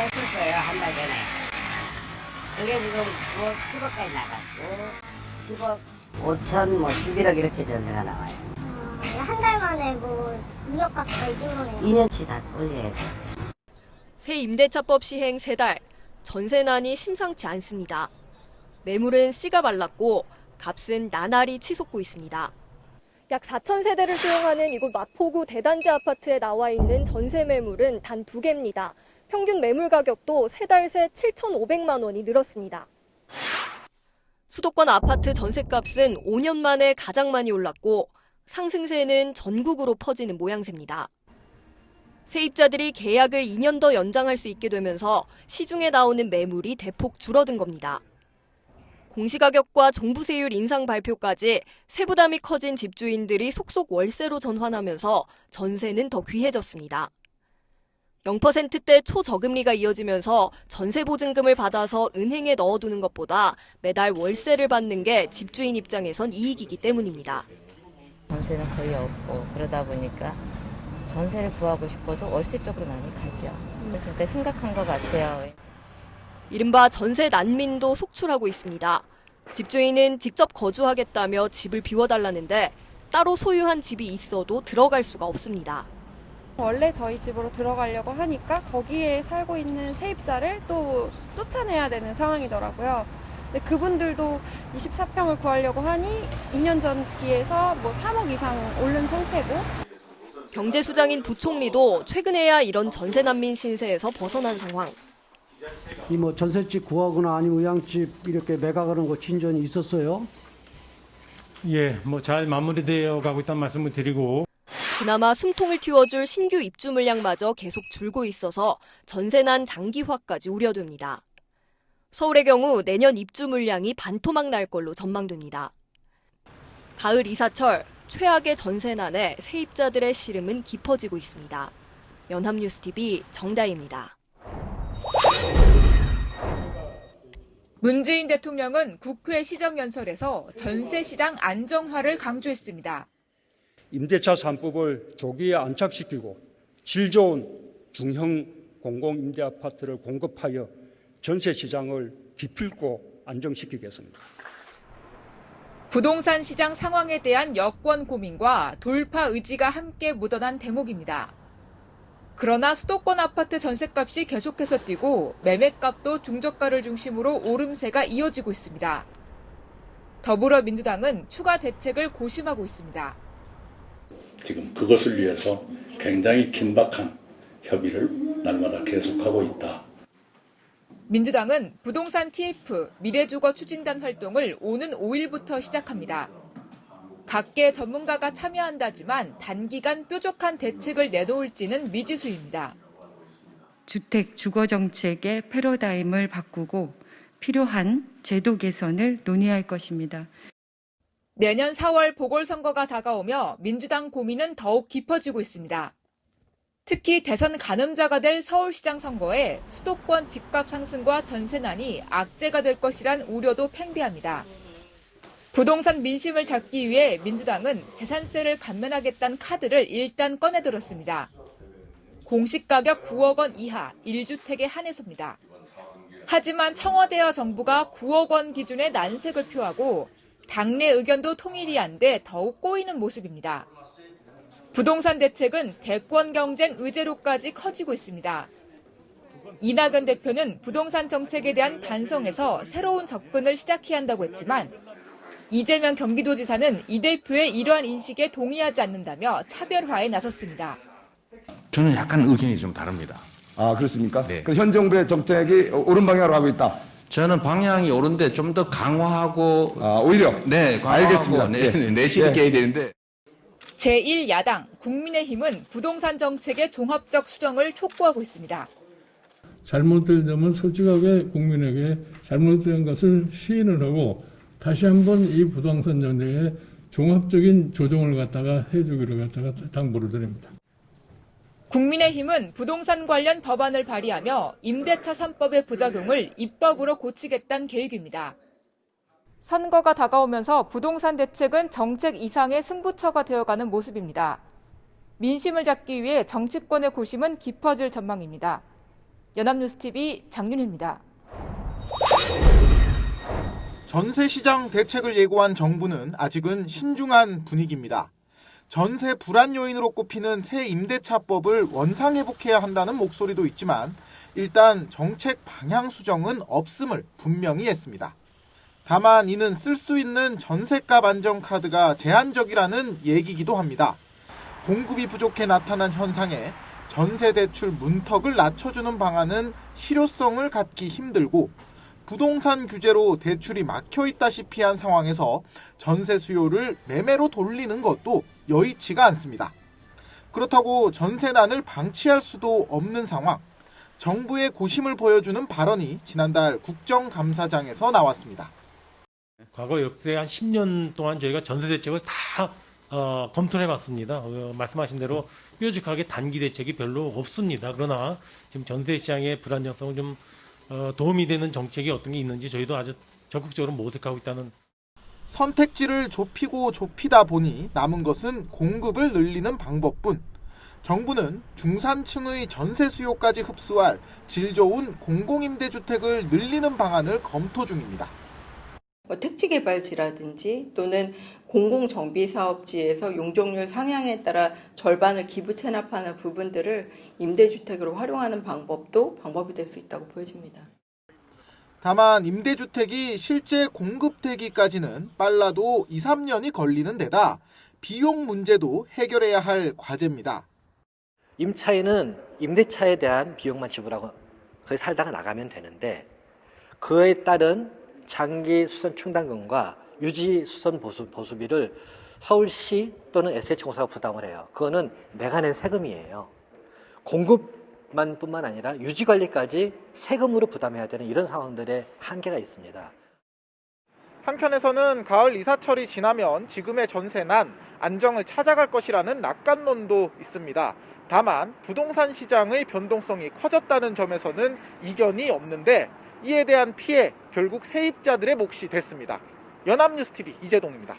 했었어요. 한 달 전에. 그게 지금 뭐 10억까지 나갔고 10억 5천 뭐 11억 이렇게 전세가 나와요. 한 달 만에 뭐 2억 가까이 뛴 거네요. 2년치 다 올려야죠. 새 임대차법 시행 3달, 전세난이 심상치 않습니다. 매물은 씨가 말랐고 값은 나날이 치솟고 있습니다. 약 4천 세대를 수용하는 이곳 마포구 대단지 아파트에 나와 있는 전세 매물은 단 2개입니다. 평균 매물 가격도 3달 새 7,500만 원이 늘었습니다. 수도권 아파트 전세값은 5년 만에 가장 많이 올랐고 상승세는 전국으로 퍼지는 모양새입니다. 세입자들이 계약을 2년 더 연장할 수 있게 되면서 시중에 나오는 매물이 대폭 줄어든 겁니다. 공시가격과 종부세율 인상 발표까지 세부담이 커진 집주인들이 속속 월세로 전환하면서 전세는 더 귀해졌습니다. 0%대 초저금리가 이어지면서 전세보증금을 받아서 은행에 넣어두는 것보다 매달 월세를 받는 게 집주인 입장에선 이익이기 때문입니다. 전세는 거의 없고 그러다 보니까 전세를 구하고 싶어도 월세 쪽으로 많이 가죠. 진짜 심각한 것 같아요. 이른바 전세 난민도 속출하고 있습니다. 집주인은 직접 거주하겠다며 집을 비워달라는데 따로 소유한 집이 있어도 들어갈 수가 없습니다. 원래 저희 집으로 들어가려고 하니까 거기에 살고 있는 세입자를 또 쫓아내야 되는 상황이더라고요. 근데 그분들도 24평을 구하려고 하니 2년 전기에서 뭐 3억 이상 오른 상태고. 경제수장인 부총리도 최근에야 이런 전세 난민 신세에서 벗어난 상황. 이 뭐 전셋집 구하거나 아니면 의향집 이렇게 매각하는 거 진전이 있었어요? 예, 뭐 잘 마무리되어 가고 있다는 말씀을 드리고. 그나마 숨통을 틔워줄 신규 입주 물량마저 계속 줄고 있어서 전세난 장기화까지 우려됩니다. 서울의 경우 내년 입주 물량이 반토막 날 걸로 전망됩니다. 가을 이사철, 최악의 전세난에 세입자들의 시름은 깊어지고 있습니다. 연합뉴스TV 정다희입니다. 문재인 대통령은 국회 시정연설에서 전세시장 안정화를 강조했습니다. 임대차 3법을 조기에 안착시키고 질 좋은 중형 공공임대아파트를 공급하여 전세시장을 기필코 안정시키겠습니다. 부동산 시장 상황에 대한 여권 고민과 돌파 의지가 함께 묻어난 대목입니다. 그러나 수도권 아파트 전셋값이 계속해서 뛰고 매매값도 중저가를 중심으로 오름세가 이어지고 있습니다. 더불어민주당은 추가 대책을 고심하고 있습니다. 지금 그것을 위해서 굉장히 긴박한 협의를 날마다 계속하고 있다. 민주당은 부동산 TF 미래주거 추진단 활동을 오는 5일부터 시작합니다. 각계 전문가가 참여한다지만 단기간 뾰족한 대책을 내놓을지는 미지수입니다. 주택 주거 정책의 패러다임을 바꾸고 필요한 제도 개선을 논의할 것입니다. 내년 4월 보궐선거가 다가오며 민주당 고민은 더욱 깊어지고 있습니다. 특히 대선 가늠자가 될 서울시장 선거에 수도권 집값 상승과 전세난이 악재가 될 것이란 우려도 팽배합니다. 부동산 민심을 잡기 위해 민주당은 재산세를 감면하겠다는 카드를 일단 꺼내들었습니다. 공시가격 9억 원 이하 1주택에 한해서입니다. 하지만 청와대와 정부가 9억 원 기준의 난색을 표하고 당내 의견도 통일이 안 돼 더욱 꼬이는 모습입니다. 부동산 대책은 대권 경쟁 의제로까지 커지고 있습니다. 이낙연 대표는 부동산 정책에 대한 반성에서 새로운 접근을 시작해야 한다고 했지만 이재명 경기도지사는 이 대표의 이러한 인식에 동의하지 않는다며 차별화에 나섰습니다. 저는 약간 의견이 좀 다릅니다. 아, 그렇습니까? 네. 현 정부의 정책이 옳은 방향으로 가고 있다. 저는 방향이 옳은데 좀 더 강화하고 오히려 네, 강화하고 알겠습니다. 내실 있게 해야 되는데. 제1야당 국민의힘은 부동산 정책의 종합적 수정을 촉구하고 있습니다. 잘못된 점은 솔직하게 국민에게 잘못된 것을 시인을 하고 다시 한번 이 부동산 정책에 종합적인 조정을 갖다가 해주기를 갖다가 당부를 드립니다. 국민의힘은 부동산 관련 법안을 발의하며 임대차 3법의 부작용을 입법으로 고치겠다는 계획입니다. 선거가 다가오면서 부동산 대책은 정책 이상의 승부처가 되어가는 모습입니다. 민심을 잡기 위해 정치권의 고심은 깊어질 전망입니다. 연합뉴스TV 장윤혜입니다. 전세시장 대책을 예고한 정부는 아직은 신중한 분위기입니다. 전세 불안 요인으로 꼽히는 새 임대차법을 원상회복해야 한다는 목소리도 있지만 일단 정책 방향 수정은 없음을 분명히 했습니다. 다만 이는 쓸 수 있는 전세값 안정 카드가 제한적이라는 얘기기도 합니다. 공급이 부족해 나타난 현상에 전세 대출 문턱을 낮춰주는 방안은 실효성을 갖기 힘들고 부동산 규제로 대출이 막혀 있다시피 한 상황에서 전세 수요를 매매로 돌리는 것도 여의치가 않습니다. 그렇다고 전세난을 방치할 수도 없는 상황. 정부의 고심을 보여주는 발언이 지난달 국정감사장에서 나왔습니다. 과거 역대 한 10년 동안 저희가 전세 대책을 다 검토를 해봤습니다. 말씀하신 대로 뾰족하게 단기 대책이 별로 없습니다. 그러나 지금 전세 시장의 불안정성을 좀 도움이 되는 정책이 어떤 게 있는지 저희도 아주 적극적으로 모색하고 있다는. 선택지를 좁히고 좁히다 보니 남은 것은 공급을 늘리는 방법뿐. 정부는 중산층의 전세 수요까지 흡수할 질 좋은 공공임대주택을 늘리는 방안을 검토 중입니다. 택지개발지라든지 또는 공공정비사업지에서 용적률 상향에 따라 절반을 기부 체납하는 부분들을 임대주택으로 활용하는 방법이 될 수 있다고 보여집니다. 다만 임대주택이 실제 공급되기까지는 빨라도 2, 3년이 걸리는 데다 비용 문제도 해결해야 할 과제입니다. 임차인은 임대차에 대한 비용만 지불하고 거기 살다가 나가면 되는데 그에 따른 장기 수선 충당금과 유지 수선 보수비를 서울시 또는 SH공사가 부담을 해요. 그거는 내가 낸 세금이에요. 공급만 뿐만 아니라 유지 관리까지 세금으로 부담해야 되는 이런 상황들의 한계가 있습니다. 한편에서는 가을 이사철이 지나면 지금의 전세난 안정을 찾아갈 것이라는 낙관론도 있습니다. 다만 부동산 시장의 변동성이 커졌다는 점에서는 이견이 없는데 이에 대한 피해 결국 세입자들의 몫이 됐습니다. 연합뉴스TV 이재동입니다.